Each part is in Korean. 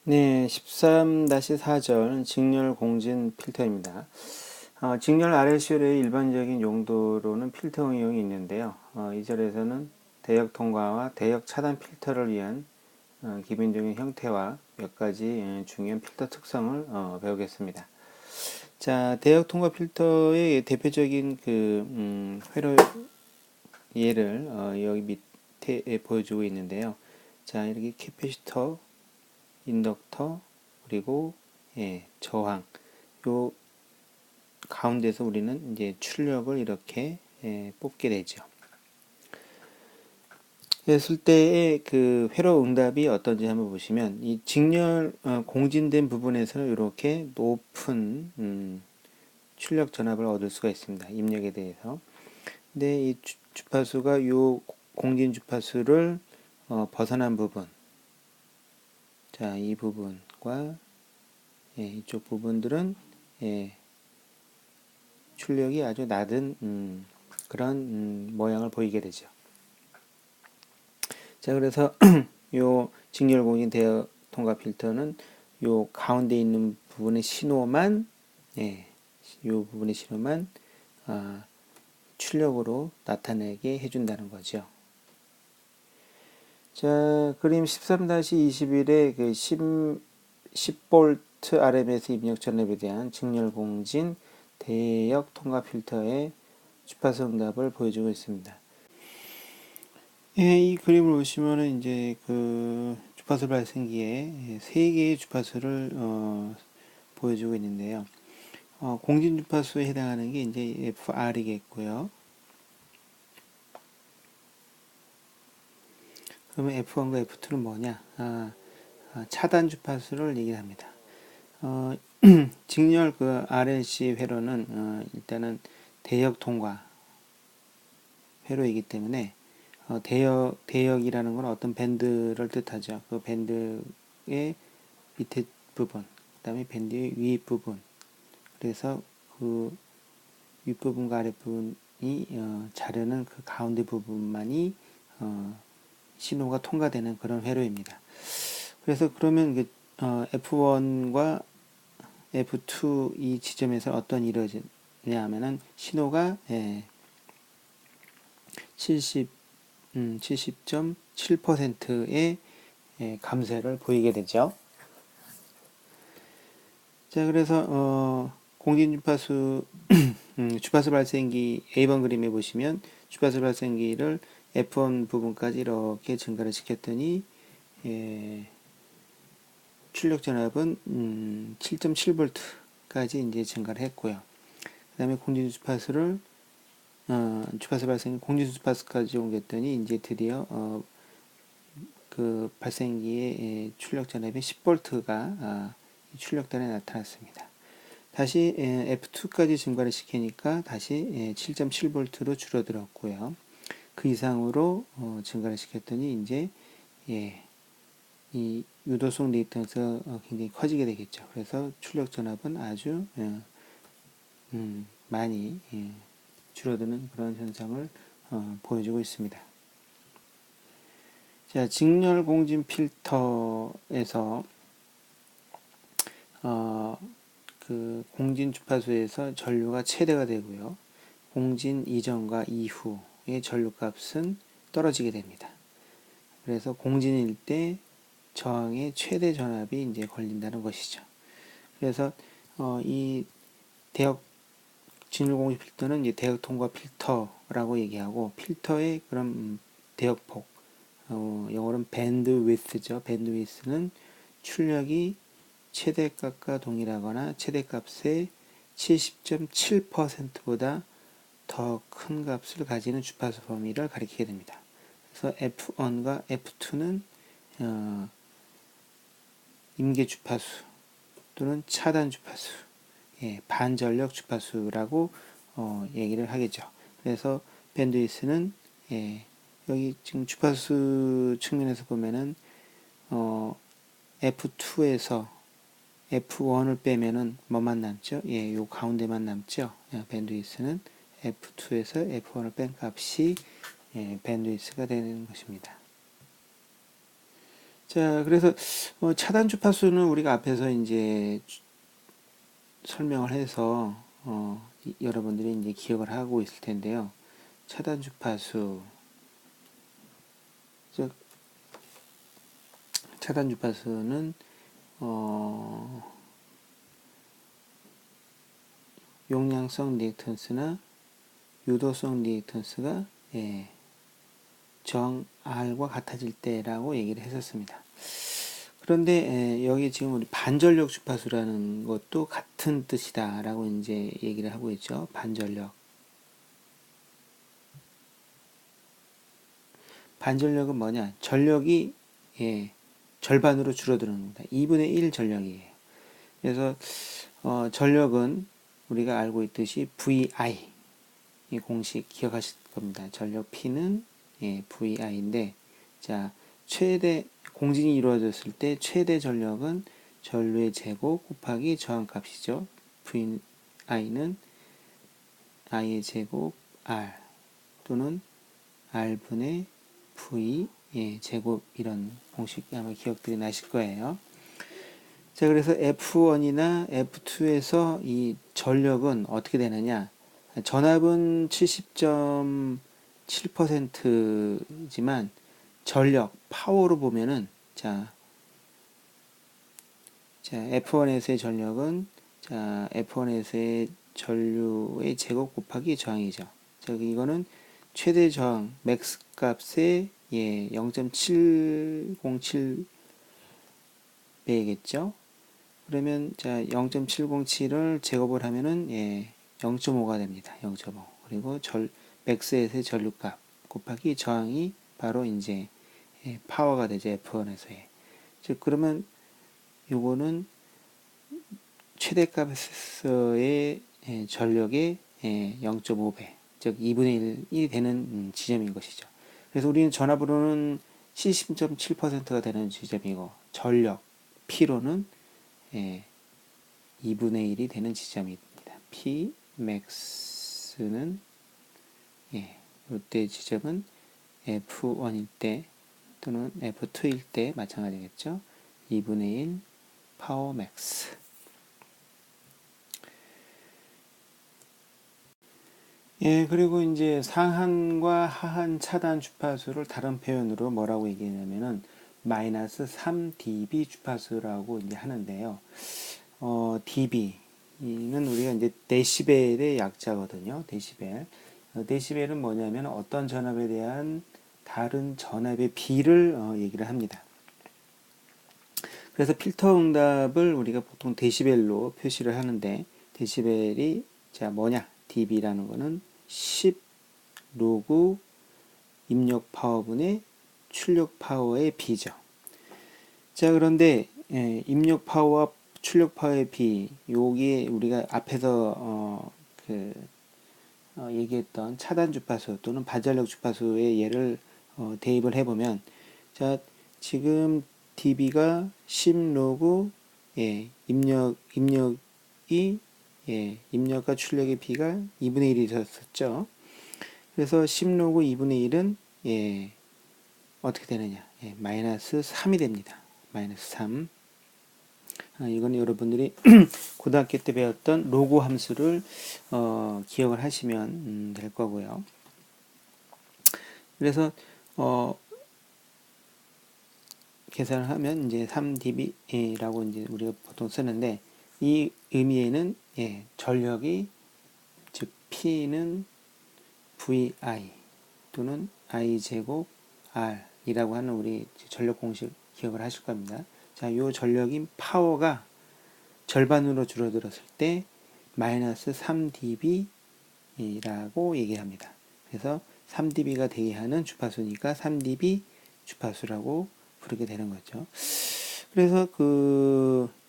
네, 13-4절 직렬 공진 필터입니다. 직렬 RLC의 일반적인 용도로는 필터 응용이 있는데요. 이 절에서는 대역 통과와 대역 차단 필터를 위한 기본적인 형태와 몇 가지 중요한 필터 특성을 배우겠습니다. 자, 대역 통과 필터의 대표적인 회로 예를 여기 밑에 보여주고 있는데요. 자, 이렇게 캐패시터, 인덕터, 그리고 저항. 요 가운데서 우리는 이제 출력을 이렇게 뽑게 되죠. 그랬을 때의 그 회로 응답이 어떤지 한번 보시면 이 직렬 공진된 부분에서는 이렇게 높은 출력 전압을 얻을 수가 있습니다. 입력에 대해서. 근데 이 주파수가 요 공진 주파수를 벗어난 부분, 자, 이 부분과 이쪽 부분들은 출력이 아주 낮은 그런 모양을 보이게 되죠. 자, 그래서 요 직렬공진 대역 통과 필터는 요 가운데 있는 부분의 신호만 요 부분의 신호만 출력으로 나타내게 해준다는 거죠. 자, 그림 13-21의 그 10V RMS 입력 전압에 대한 직렬공진 대역 통과 필터의 주파수 응답을 보여주고 있습니다. 이 그림을 보시면은 이제 그 주파수 발생기에 세 개의 주파수를 보여주고 있는데요. 공진 주파수에 해당하는 게 이제 FR이겠고요. 그러면 F1과 F2는 뭐냐? 차단 주파수를 얘기합니다. 직렬 그 RLC 회로는 일단은 대역 통과 회로이기 때문에 대역이라는 건 어떤 밴드를 뜻하죠. 그 밴드의 밑에 부분, 그 다음에 밴드의 윗 부분. 그래서 그 윗부분과 아랫부분이 자르는 그 가운데 부분만이 신호가 통과되는 그런 회로입니다. 그래서 그러면 F1과 F2 이 지점에서 어떤 일이 이루어지냐 하면은 신호가 70.7%의 감쇄를 보이게 되죠. 자, 그래서 공진 주파수 주파수 발생기 A번 그림에 보시면 주파수 발생기를 F1 부분까지 이렇게 증가를 시켰더니 출력 전압은 7.7V까지 이제 증가를 했고요. 그 다음에 공진 주파수를 주파수 발생 공진 주파수까지 옮겼더니 이제 드디어 그 발생기의 출력 전압이 10V가 출력단에 나타났습니다. 다시 F2까지 증가를 시키니까 다시 7.7V로 줄어들었고요. 그 이상으로 증가를 시켰더니 이제 이 유도성 리액턴스가 굉장히 커지게 되겠죠. 그래서 출력 전압은 아주 많이 줄어드는 그런 현상을 보여주고 있습니다. 자, 직렬 공진 필터에서 그 공진 주파수에서 전류가 최대가 되고요. 공진 이전과 이후의 전류값은 떨어지게 됩니다. 그래서 공진일 때 저항의 최대 전압이 이제 걸린다는 것이죠. 그래서 이 대역 직렬 공진 필터는 이제 대역 통과 필터라고 얘기하고 필터의 그런 대역폭 영어로는 밴드위스죠. 밴드위스는 출력이 최대값과 동일하거나 최대값의 70.7%보다 더 큰 값을 가지는 주파수 범위를 가리키게 됩니다. 그래서 F1과 F2는 임계 주파수 또는 차단 주파수, 반전력 주파수라고 얘기를 하겠죠. 그래서 밴드위스는 여기 지금 주파수 측면에서 보면은 F2에서 F1을 빼면은 뭐만 남죠? 요 가운데만 남죠. 밴드위스는 F2에서 F1을 뺀 값이 밴드위스가 되는 것입니다. 자, 그래서 차단 주파수는 우리가 앞에서 이제 설명을 해서 여러분들이 이제 기억을 하고 있을 텐데요. 차단 주파수, 즉 차단 주파수는 용량성 리액턴스나 유도성 리액턴스가 정 R과 같아질 때라고 얘기를 했었습니다. 그런데 여기 지금 우리 반전력 주파수라는 것도 같은 뜻이다라고 이제 얘기를 하고 있죠. 반전력. 반전력은 뭐냐? 전력이 절반으로 줄어드는 겁니다. 2분의 1 전력이에요. 그래서 전력은 우리가 알고 있듯이 VI 이 공식 기억하실 겁니다. 전력 P는 VI인데, 자, 최대 공진이 이루어졌을 때 최대 전력은 전류의 제곱 곱하기 저항값이죠. VI는 I의 제곱 R 또는 R분의 V 제곱, 이런 공식 아마 기억들이 나실 거예요. 자, 그래서 F1이나 F2에서 이 전력은 어떻게 되느냐? 전압은 70.7%지만 전력, 파워로 보면은 F1에서의 전력은 F1에서의 전류의 제곱 곱하기 저항이죠. 자, 이거는 최대 저항 맥스 값의 0.707배겠죠. 그러면 0.707을 제곱을 하면은 0.5가 됩니다. 0.5. 그리고 맥스에서의 전류값 곱하기 저항이 바로 이제 파워가 되죠. F1에서의. 즉 그러면 요거는 최대값에서의 전력의 0.5배, 즉 2분의 1이 되는 지점인 것이죠. 그래서 우리는 전압으로는 70.7%가 되는 지점이고, 전력 P로는 2분의 1이 되는 지점입니다. P max는 이때 지점은 F1일 때 또는 F2일 때 마찬가지겠죠. 2분의 1 파워 맥스. 그리고 이제 상한과 하한 차단 주파수를 다른 표현으로 뭐라고 얘기하냐면은 마이너스 3dB 주파수라고 이제 하는데요. dB는 우리가 이제 데시벨의 약자거든요. 데시벨. 데시벨은 뭐냐면 어떤 전압에 대한 다른 전압의 비를 얘기를 합니다. 그래서 필터 응답을 우리가 보통 데시벨로 표시를 하는데, 데시벨이 뭐냐? dB라는 거는 10 로그 입력 파워분의 출력 파워의 비죠. 자, 그런데 입력 파워와 출력 파워의 비, 요게 우리가 앞에서 얘기했던 차단 주파수 또는 반전력 주파수의 예를 대입을 해보면, 자, 지금 dB가 10 로그 입력이 입력과 출력의 비가 2분의 1이 있었죠. 그래서 10 로그 2분의 1은 어떻게 되느냐? 마이너스 3이 됩니다. 마이너스 3. 이건 여러분들이 고등학교 때 배웠던 로그 함수를 기억을 하시면 될 거고요. 그래서 계산을 하면 이제 3dB라고 이제 우리가 보통 쓰는데, 이 의미에는 전력이, 즉 P는 VI 또는 I 제곱 R이라고 하는 우리 전력 공식 기억을 하실 겁니다. 자, 요 전력인 파워가 절반으로 줄어들었을 때 마이너스 3dB라고 얘기합니다. 그래서 3dB가 되게 하는 주파수니까 3dB 주파수라고 부르게 되는 거죠. 그래서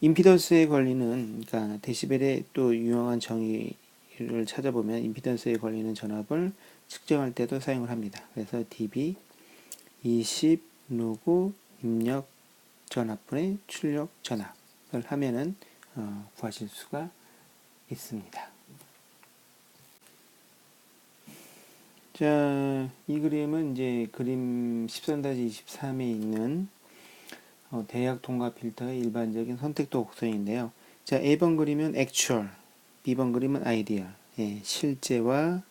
임피던스에 걸리는, 그러니까 데시벨의 또 유용한 정의를 찾아보면 임피던스에 걸리는 전압을 측정할 때도 사용을 합니다. 그래서 dB 20 로그 입력 전압분의 출력 전압을 하면은 구하실 수가 있습니다. 자, 이 그림은 이제 그림 13-23에 있는 대역 통과 필터의 일반적인 선택도 곡선인데요. 자, A번 그림은 actual, B번 그림은 ideal. 예, 실제와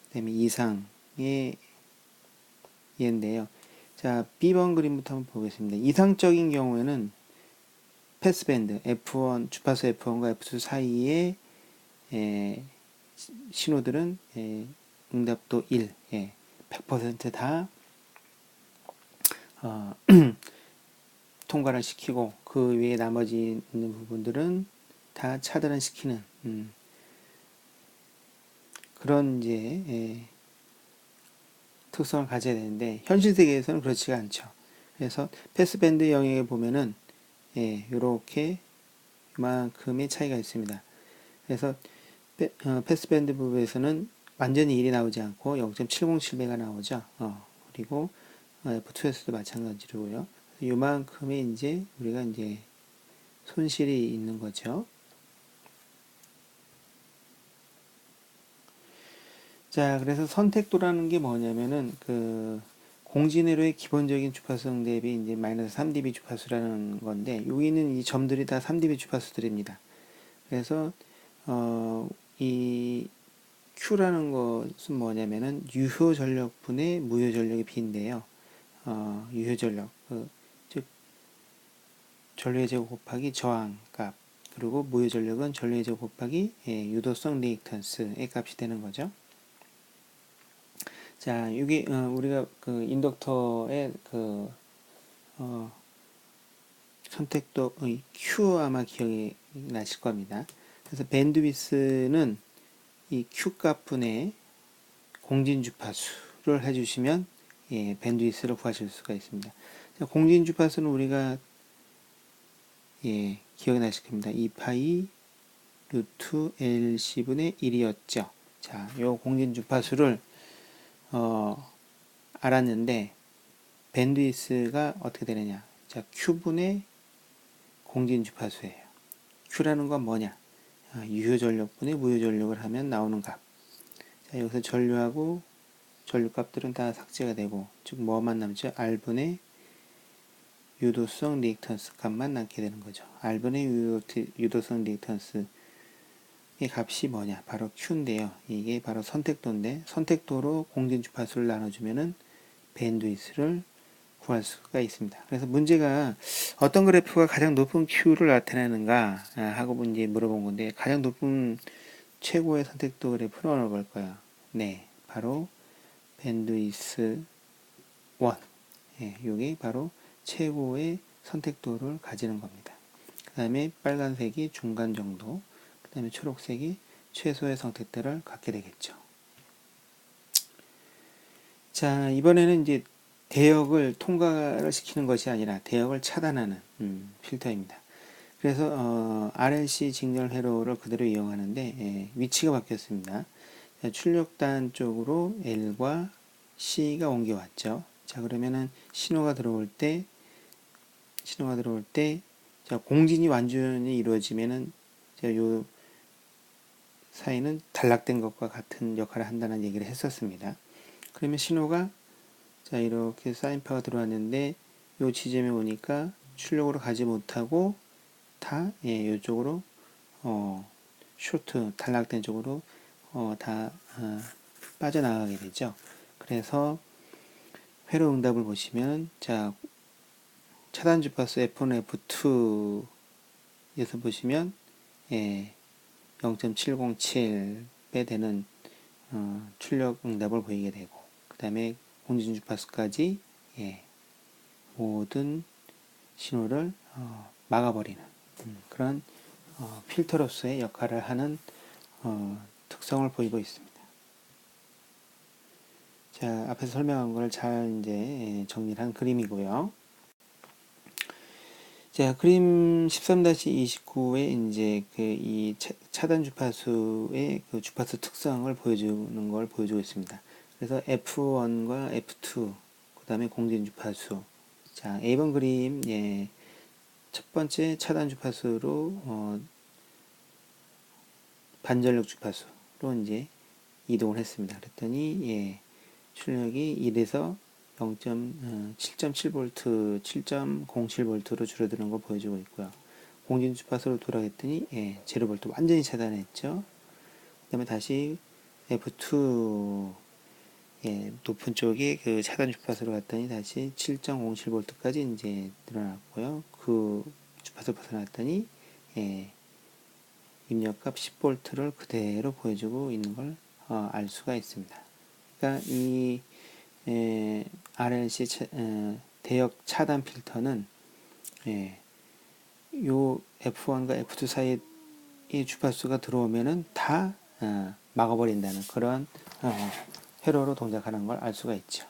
그다음에 이상의 예인데요. 자, B번 그림부터 한번 보겠습니다. 이상적인 경우에는 패스밴드 F1 주파수 F1과 F2 사이에 신호들은 응답도 1, 100%다 통과를 시키고 그 외에 나머지 있는 부분들은 다 차단을 시키는 그런 이제 특성을 가져야 되는데 현실 세계에서는 그렇지가 않죠. 그래서 패스밴드 영역에 보면은 이렇게 이만큼의 차이가 있습니다. 그래서 패스밴드 부분에서는 완전히 1이 나오지 않고 0.707배가 나오죠. 그리고 F2에서도 마찬가지로요. 요만큼의 이제 우리가 이제 손실이 있는 거죠. 자, 그래서 선택도라는 게 뭐냐면은 그 공진회로의 기본적인 주파수성 대비 이제 마이너스 3dB 주파수라는 건데 여기는 이 점들이 다 3dB 주파수들입니다. 그래서 이 Q라는 것은 뭐냐면은 유효 전력분의 무효 전력의 비인데요. 유효 전력, 즉 전류의 제곱 곱하기 저항값, 그리고 무효 전력은 전류의 제곱 곱하기 유도성 리액턴스의 값이 되는 거죠. 자, 여기 우리가 그 인덕터의 그 선택도 Q 아마 기억이 나실 겁니다. 그래서 밴드위스는 이 Q 값분의 공진 주파수를 해주시면 밴드위스를 구하실 수가 있습니다. 자, 공진 주파수는 우리가 기억이 나실 겁니다. 2파이 루트 LC분의 1이었죠. 자, 요 공진 주파수를 알았는데 밴드위스가 어떻게 되느냐? 자, Q분의 공진 주파수예요. Q라는 건 뭐냐? 유효 전력분의 무효 전력을 하면 나오는 값. 자, 여기서 전류하고 전류 값들은 다 삭제가 되고, 즉 뭐만 남죠? R분의 유도성 리액턴스 값만 남게 되는 거죠. R분의 유도성 리액턴스의 값이 뭐냐? 바로 Q인데요. 이게 바로 선택도인데, 선택도로 공진 주파수를 나눠주면은 밴드위스를 구할 수가 있습니다. 그래서 문제가 어떤 그래프가 가장 높은 Q를 나타내는가 하고 이제 물어본 건데, 가장 높은 최고의 선택도 그래프는 어느 걸까요? 네, 바로 밴드위스 1. 이게 바로 최고의 선택도를 가지는 겁니다. 그 다음에 빨간색이 중간 정도, 그 다음에 초록색이 최소의 선택도를 갖게 되겠죠. 자, 이번에는 이제 대역을 통과를 시키는 것이 아니라 대역을 차단하는 필터입니다. 그래서 RLC 직렬 회로를 그대로 이용하는데 위치가 바뀌었습니다. 자, 출력단 쪽으로 L과 C가 옮겨왔죠. 자, 그러면은 신호가 들어올 때 자, 공진이 완전히 이루어지면은 요 사이는 단락된 것과 같은 역할을 한다는 얘기를 했었습니다. 그러면 신호가 자, 이렇게 사인파가 들어왔는데 요 지점에 오니까 출력으로 가지 못하고 다 이쪽으로 쇼트 단락된 쪽으로 다 빠져나가게 되죠. 그래서 회로 응답을 보시면 자, 차단 주파수 F1, F2에서 보시면 0.707배 되는 출력 응답을 보이게 되고, 그 다음에 공진 주파수까지 모든 신호를 막아버리는 그런 필터로서의 역할을 하는 특성을 보이고 있습니다. 자, 앞에서 설명한 걸 잘 이제 정리를 한 그림이고요. 자, 그림 13-29에 이제 그 이 차단 주파수의 그 주파수 특성을 보여주는 걸 보여주고 있습니다. 그래서 F1과 F2, 그 다음에 공진 주파수. 자, A번 그림, 첫 번째 차단 주파수로, 반전력 주파수로 이제 이동을 했습니다. 그랬더니, 출력이 1에서 7.7V, 7.07V로 줄어드는 걸 보여주고 있고요. 공진 주파수로 돌아갔더니 0V 완전히 차단했죠. 그 다음에 다시 F2 높은 쪽이 그 차단 주파수로 갔더니 다시 7.07V까지 이제 늘어났고요. 그 주파수 벗어났더니 입력값 10V를 그대로 보여주고 있는 걸 알 수가 있습니다. 그러니까 이 RLC 대역 차단 필터는 요 F1과 F2 사이에 이 주파수가 들어오면은 다 막아버린다는 그런 회로로 동작하는 걸 알 수가 있죠.